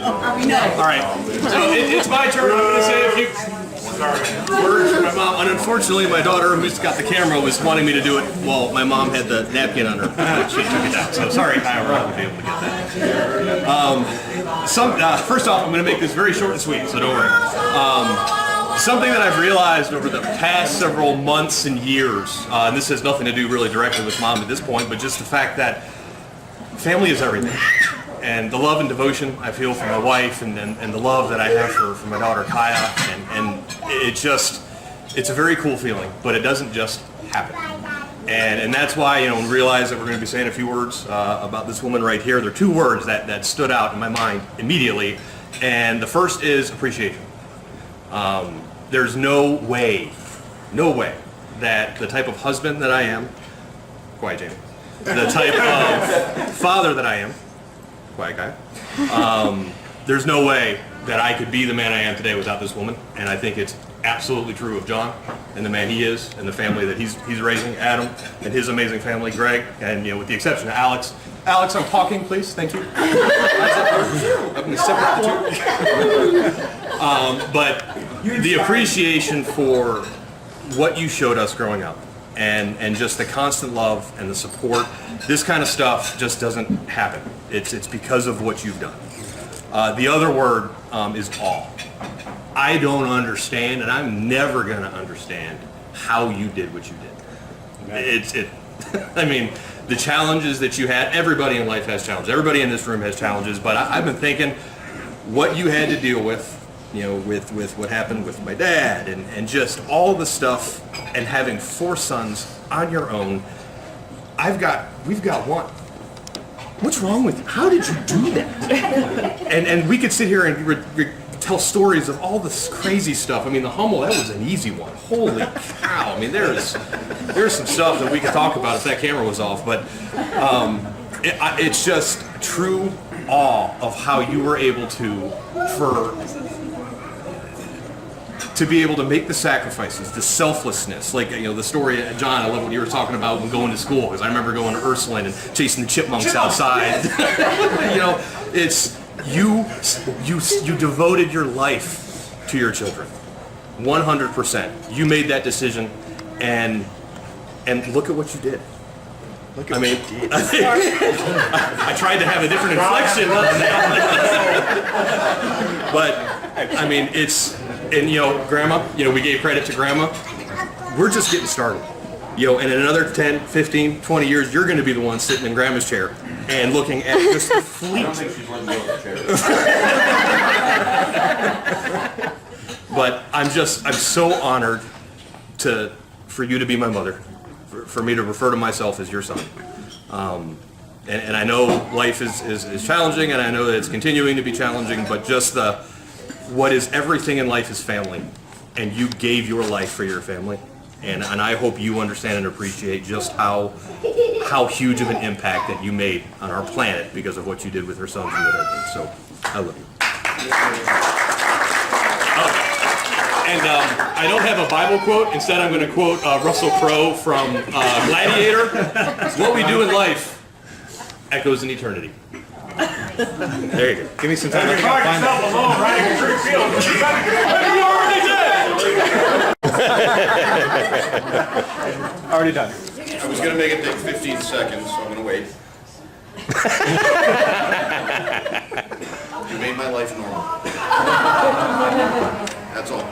All right, so it's my turn. I'm going to say a few words for my mom. And unfortunately, my daughter, who's got the camera, was wanting me to do it while my mom had the napkin on her. But she took it down. So sorry, Ira, I won't be able to get that. First off, I'm going to make this very short and sweet, so don't worry. Something that I've realized over the past several months and years, and this has nothing to do really directly with mom at this point, but just the fact that family is everything. And the love and devotion I feel for my wife and the love that I have for my daughter Kaya, and it's a very cool feeling, but it doesn't just happen. And that's why, when we realized that we're going to be saying a few words about this woman right here, there are two words that stood out in my mind immediately, and the first is appreciation. There's no way that the type of husband that I am, quiet Jamie, the type of father that I am, quiet guy, there's no way that I could be the man I am today without this woman, and I think it's absolutely true of John and the man he is and the family that he's raising, Adam and his amazing family, Greg, and with the exception of Alex. Alex, I'm talking, please. Thank you. I'm going to separate the two. But the appreciation for what you showed us growing up and just the constant love and the support, this kind of stuff just doesn't happen. It's because of what you've done. The other word is awe. I don't understand, and I'm never going to understand how you did what you did. I mean, the challenges that you had, everybody in life has challenges. Everybody in this room has challenges, but I've been thinking what you had to deal with, with what happened with my dad and just all the stuff, and having 4 sons on your own. We've got one. What's wrong with you? How did you do that? and we could sit here and tell stories of all this crazy stuff. I mean, the Hummel, that was an easy one. Holy cow. I mean, there's some stuff that we could talk about if that camera was off, but it's just true awe of how you were able to be able to make the sacrifices, the selflessness, like the story, John, I love what you were talking about when going to school, because I remember going to Ursuline and chasing the chipmunks outside. It's you devoted your life to your children, 100%. You made that decision, and look at what you did. I mean, I tried to have a different inflection on that. But I mean, and Grandma, we gave credit to Grandma. We're just getting started. And in another 10, 15, 20 years, you're going to be the one sitting in Grandma's chair and looking at just the fleet. I don't think she's letting go of the chair. But I'm so honored for you to be my mother, for me to refer to myself as your son. And I know life is challenging, and I know that it's continuing to be challenging, but just what is everything in life is family, and you gave your life for your family, and I hope you understand and appreciate just how huge of an impact that you made on our planet because of what you did with her sons and with our kids. So I love you. And I don't have a Bible quote. Instead, I'm going to quote Russell Crowe from Gladiator. What we do in life echoes in eternity. There you go. Give me some time. You find yourself alone riding a tree field. You already did. Already done. I was going to make it take 15 seconds, so I'm going to wait. You made my life normal. That's all.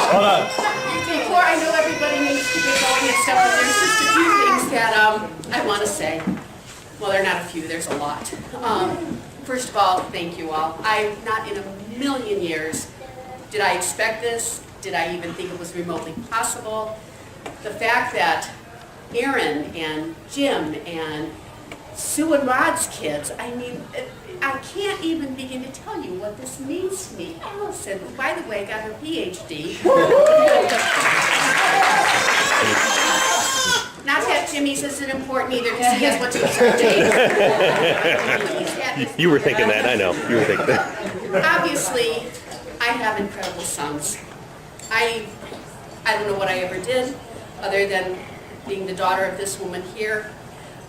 Hold on. Before I know everybody needs to get going and stuff, but there's just a few things that I want to say. Well, there are not a few, there's a lot. First of all, thank you all. Not in a million years did I expect this, did I even think it was remotely possible. The fact that Aaron and Jim and Sue and Rod's kids, I mean, I can't even begin to tell you what this means to me. Allison, who, by the way, got her PhD. Not that Jimmy's isn't important either, because he has what to say. You were thinking that, I know. You were thinking that. Obviously, I have incredible sons. I don't know what I ever did other than being the daughter of this woman here.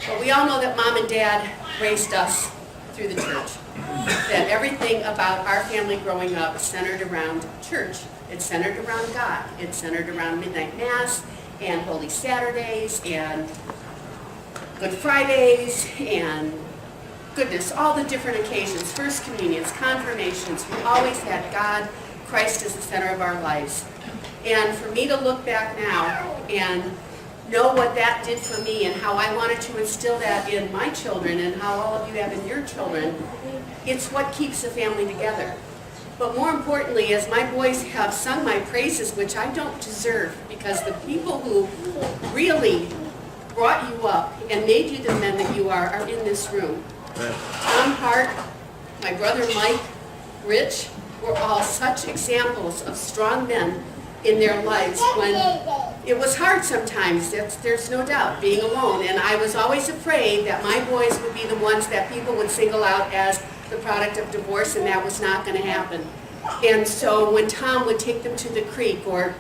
But we all know that Mom and Dad raised us through the church. That everything about our family growing up centered around church. It centered around God. It centered around midnight mass and Holy Saturdays and Good Fridays and goodness, all the different occasions, first communions, confirmations. We always had God, Christ as the center of our lives. And for me to look back now and know what that did for me and how I wanted to instill that in my children and how all of you have in your children, it's what keeps the family together. But more importantly, as my boys have sung my praises, which I don't deserve, because the people who really brought you up and made you the men that you are in this room. Tom Hart, my brother Mike, Rich, were all such examples of strong men in their lives when it was hard sometimes, there's no doubt, being alone. And I was always afraid that my boys would be the ones that people would single out as the product of divorce, and that was not going to happen. And so when Tom would take them to the creek or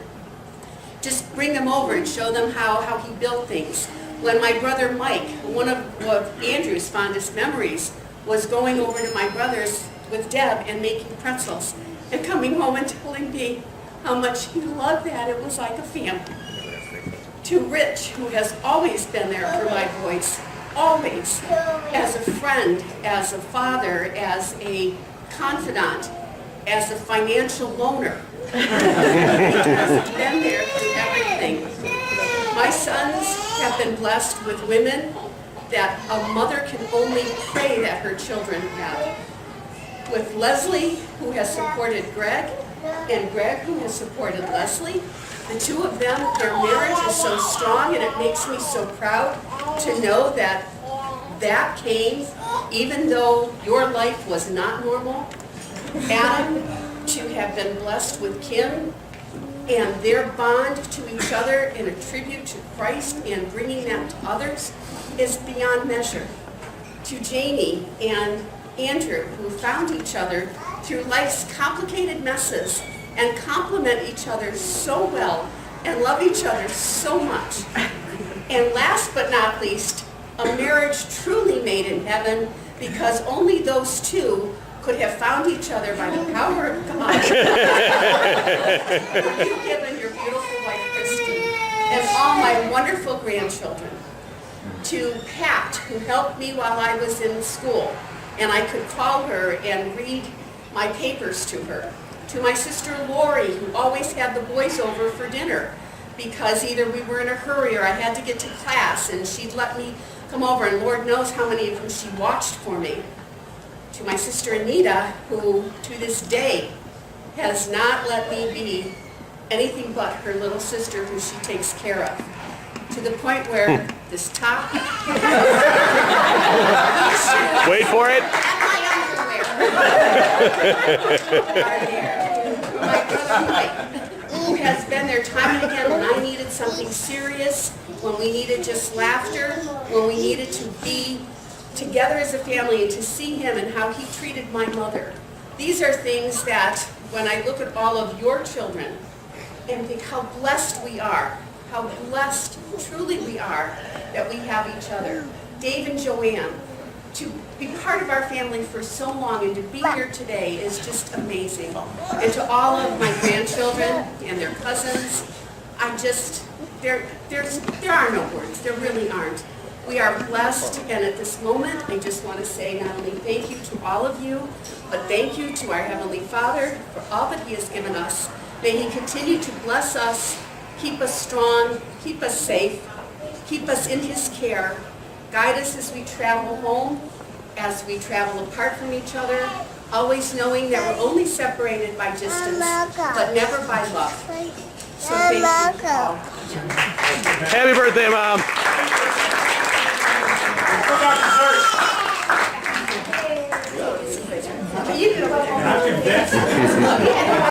just bring them over and show them how he built things. When my brother Mike, one of Andrew's fondest memories was going over to my brother's with Deb and making pretzels and coming home and telling me how much he loved that. It was like a family. To Rich, who has always been there for my boys, always, as a friend, as a father, as a confidant, as a financial loaner. He has been there through everything. My sons have been blessed with women that a mother can only pray that her children have. With Leslie, who has supported Gregg, and Gregg, who has supported Leslie. The two of them, their marriage is so strong, and it makes me so proud to know that that came even though your life was not normal. Adam, to have been blessed with Kim and their bond to each other in a tribute to Christ and bringing that to others is beyond measure. To Janie and Andrew, who found each other through life's complicated messes and complement each other so well and love each other so much. And last but not least, a marriage truly made in heaven, because only those two could have found each other by the power of God. You've given your beautiful wife, Christy, and all my wonderful grandchildren. To Pat, who helped me while I was in school, and I could call her and read my papers to her. To my sister Lori, who always had the boys over for dinner, because either we were in a hurry or I had to get to class, and she'd let me come over, and Lord knows how many of them she watched for me. To my sister Anita, who to this day has not let me be anything but her little sister who she takes care of. To the point where this top, Wait for it. and my underwear are there. My brother Mike, who has been there time and again when I needed something serious, when we needed just laughter, when we needed to be together as a family, and to see him and how he treated my mother. These are things that, when I look at all of your children and think how blessed we are, how blessed truly we are that we have each other. Dave and Joanne, to be part of our family for so long and to be here today is just amazing. And to all of my grandchildren and their cousins, there are no words, there really aren't. We are blessed, and at this moment, I just want to say not only thank you to all of you, but thank you to our Heavenly Father for all that He has given us. May He continue to bless us, keep us strong, keep us safe, keep us in His care, guide us as we travel home, as we travel apart from each other, always knowing that we're only separated by distance, but never by love. So thank you all. Happy birthday, Mom.